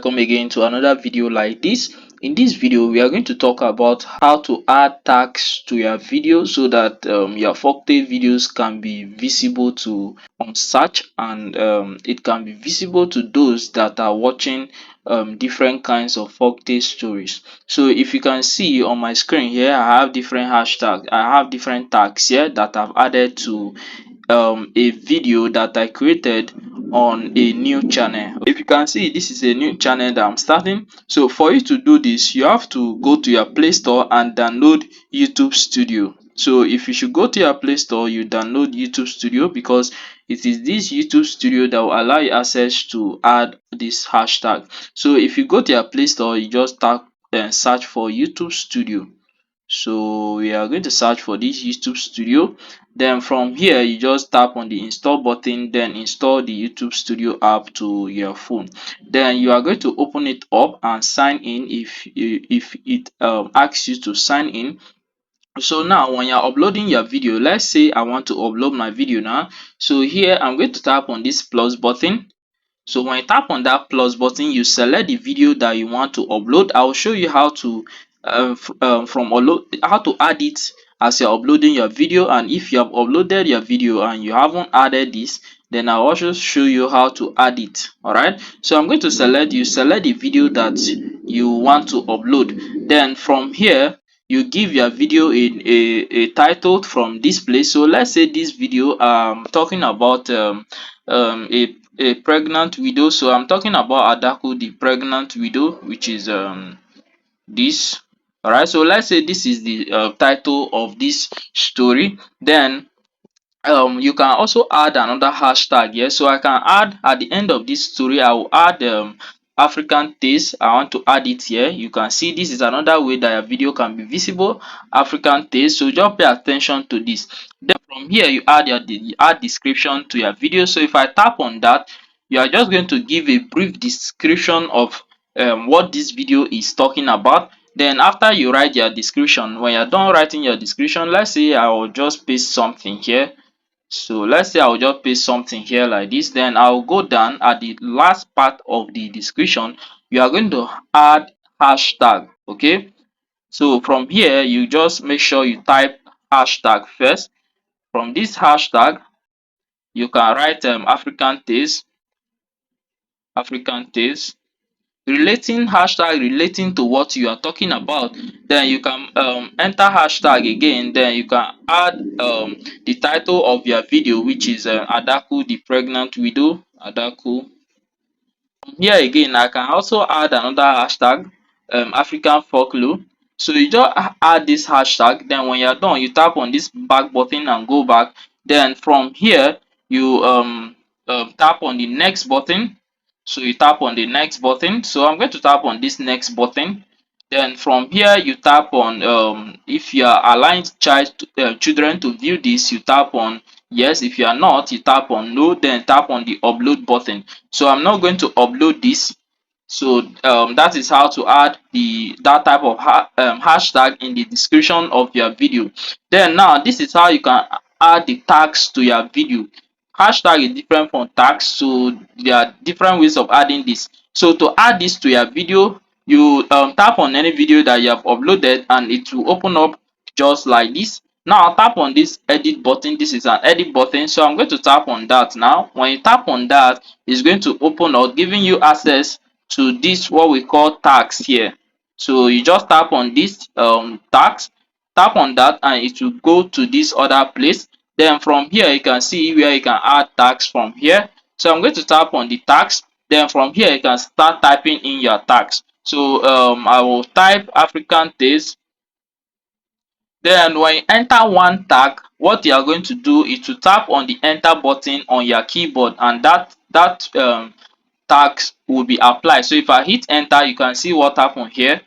welcome again to another video like this. In this video we are going to talk about how to add tags to your video so that your folktale videos can be visible to on search, and it can be visible to those that are watching different kinds of folktale stories. So if you can see on my screen here, I have different hashtags, I have different tags here that I've added to a video that I created on a new channel. If you can see, this is a new channel that I'm starting. So for you to do this, you have to go to your Play Store and download YouTube Studio. So if you should go to your Play Store, you download YouTube Studio, because it is this YouTube Studio that will allow you access to add this hashtag. So if you go to your Play Store, you just tap and search for YouTube Studio. So we are going to search for this YouTube Studio. Then from here, you just tap on the install button, then install the YouTube Studio app to your phone. Then you are going to open it up and sign in if it asks you to sign in. So now when you're uploading your video, let's say I want to upload my video now. So here I'm going to tap on this plus button. So when you tap on that plus button, you select the video that you want to upload. I will show you how to how to add it as you're uploading your video, and if you have uploaded your video and you haven't added this, then I'll also show you how to add it. All right, so I'm going to select the video that you want to upload. Then from here, you give your video a title from this place. So let's say this video talking about a pregnant widow. So I'm talking about Adaku the pregnant widow, which is this. All right, so let's say this is the title of this story. Then you can also add another hashtag here. So I can add at the end of this story, I will add African taste. I want to add it here. You can see this is another way that your video can be visible, African taste. So just pay attention to this. Then from here, you add you add description to your video. So if I tap on that, you are just going to give a brief description of what this video is talking about. Then after you write your description, when you're done writing your description, let's say I will just paste something here. So let's say I'll just paste something here like this. Then I'll go down at the last part of the description. You are going to add hashtag. Okay, so from here you just make sure you type hashtag first. From this hashtag you can write African taste, African taste, relating hashtag relating to what you are talking about. Then you can enter hashtag again. Then you can add the title of your video, which is Adaku the pregnant widow. Adaku. Here again, I can also add another hashtag, African folklore. So you just add this hashtag. Then when you're done, you tap on this back button and go back. Then from here you tap on the next button. So you tap on the next button. So I'm going to tap on this next button. Then from here you tap on if you are allowing children to view this, you tap on yes. If you are not, you tap on no, then tap on the upload button. So I'm not going to upload this. So that is how to add that type of hashtag in the description of your video. Then now this is how you can add the tags to your video. Hashtag is different from tags, so there are different ways of adding this. So to add this to your video, you tap on any video that you have uploaded and it will open up just like this. Now tap on this edit button. This is an edit button, so I'm going to tap on that. Now when you tap on that, it's going to open up, giving you access to this what we call tags here. So you just tap on this tags, tap on that, and it will go to this other place. Then from here you can see where you can add tags from here. So I'm going to tap on the tags. Then from here you can start typing in your tags. So I will type African taste. Then when you enter one tag, what you are going to do is to tap on the enter button on your keyboard, and that tags will be applied. So if I hit enter, you can see what happened here.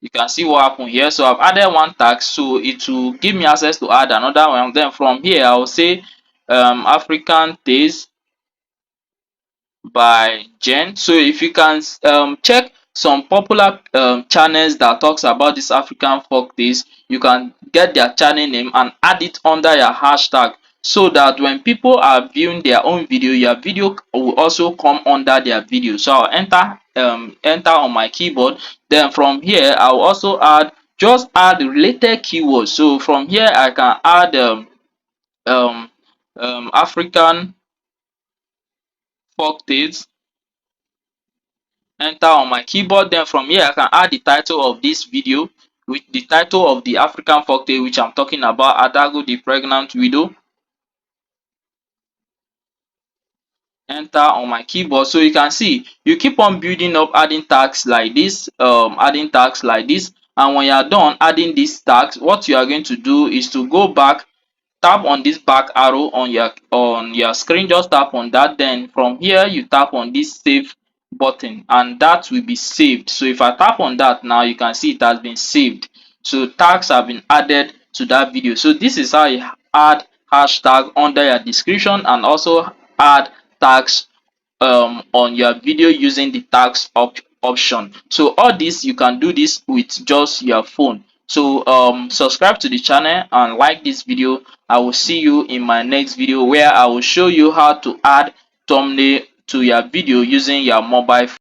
You can see what happened here. So I've added one tag, so it will give me access to add another one. Then from here I will say African taste by Jen. So if you can check some popular channels that talks about this African folk tales, you can get their channel name and add it under your hashtag. so that when people are viewing their own video, your video will also come under their video. So I'll enter on my keyboard. Then from here I'll also add related keywords. So from here I can add um African folktales, enter on my keyboard. Then from here I can add the title of this video, with the title of the African folktale which I'm talking about, Adago the Pregnant Widow. Enter on my keyboard. So you can see you keep on building up, adding tags like this, and when you are done adding these tags, what you are going to do is to go back, tap on this back arrow on your screen, just tap on that. Then from here you tap on this save button and that will be saved. So if I tap on that now, you can see it has been saved. So tags have been added to that video. So this is how you add hashtag under your description and also add tags on your video using the tags option. So all this, you can do this with just your phone. So subscribe to the channel and like this video. I will see you in my next video where I will show you how to add thumbnail to your video using your mobile phone.